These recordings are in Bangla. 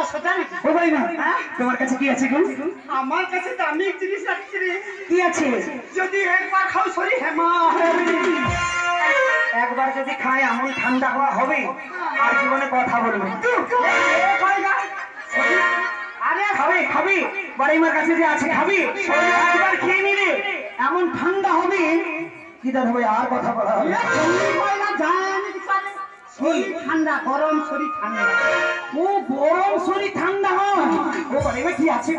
ও ভাই না তোমার কাছে কি আছে গো? আমার কাছে দামি জিনিস আছে রে। কি আছে? যদি একবার খাও শরীর হেমা একবার যদি খাই এমন ঠান্ডা হওয়া হবে আর জীবনে কথা বলবে। আরে খাবে খাবি বাড়িমার কাছে যে আছে খাবি একবার খেয়ে নিলে এমন ঠান্ডা হবে কি দাদা ভাই আর কথা বলা হবে ঠান্ডা গরম শরীর ঠান্ডা। ও গরম শরীর ঠান্ডা হয় ও বাড়িমা কি আছে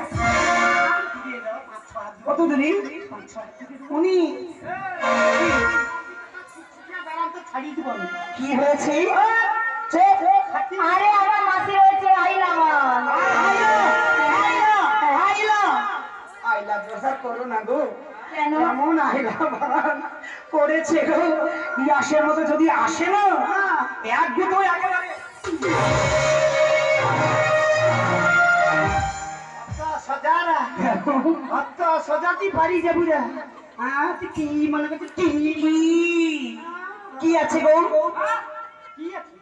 কত দিনই উনি কি হয়েছে? আরে আমার মাসি হয়েছে আইলাম আইলা প্রসাদ করো না গো কেন? এমন আইলা করেছে গো ইয়াসের মতো যদি আসে না এক দুটো একেবারে সজারা অত সজাতি পারি যাবুরা কি মনে করছে কি আছে গো? কি আছে